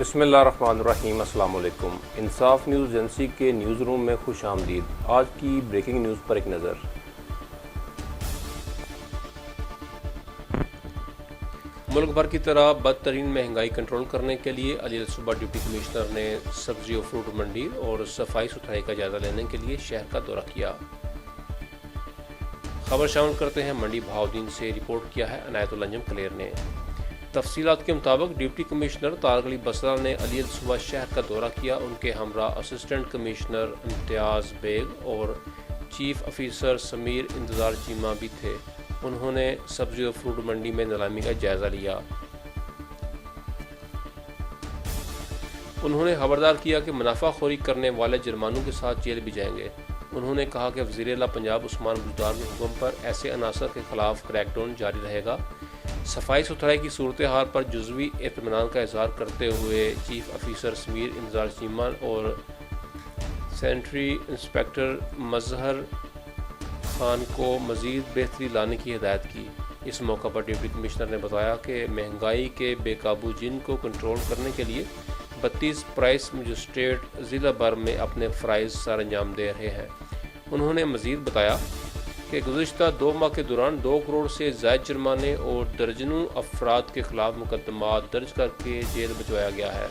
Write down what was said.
بسم اللہ الرحمن الرحیم۔ السلام علیکم۔ انصاف نیوز ایجنسی کے نیوز روم میں خوش آمدید۔ آج کی بریکنگ نیوز پر ایک نظر۔ ملک بھر کی طرح بدترین مہنگائی کنٹرول کرنے کے لیے علی گڑھ صوبہ ڈپٹی کمشنر نے سبزی و فروٹ منڈی اور صفائی ستھرائی کا جائزہ لینے کے لیے شہر کا دورہ کیا۔ خبر شامل کرتے ہیں منڈی بہاؤدین سے۔ رپورٹ کیا ہے عنایت اللہ انجم کلیر نے۔ تفصیلات کے مطابق ڈپٹی کمشنر طارق علی بسرا نے علی گڑھ صوبہ شہر کا دورہ کیا۔ ان کے ہمراہ اسسٹنٹ کمشنر امتیاز بیگ اور چیف آفیسر سمیر انتظار چیمہ بھی تھے۔ انہوں نے سبزی و فروٹ منڈی میں نیلامی کا جائزہ لیا۔ انہوں نے خبردار کیا کہ منافع خوری کرنے والے جرمانوں کے ساتھ جیل بھی جائیں گے۔ انہوں نے کہا کہ وزیر اعلیٰ پنجاب عثمان بزدار کے حکم پر ایسے عناصر کے خلاف کریک ڈاؤن جاری رہے گا۔ صفائی ستھرائی کی صورتحال پر جزوی اطمینان کا اظہار کرتے ہوئے چیف آفیسر سمیر انتظار چیمہ اور سینیٹری انسپکٹر مظہر خان کو مزید بہتری لانے کی ہدایت کی۔ اس موقع پر ڈپٹی کمشنر نے بتایا کہ مہنگائی کے بے قابو جن کو کنٹرول کرنے کے لیے 32 پرائس مجسٹریٹ ضلع بھر میں اپنے فرائض سر انجام دے رہے ہیں۔ انہوں نے مزید بتایا کہ گزشتہ 2 ماہ کے دوران 2 کروڑ سے زائد جرمانے اور درجنوں افراد کے خلاف مقدمات درج کر کے جیل بھجوایا گیا ہے۔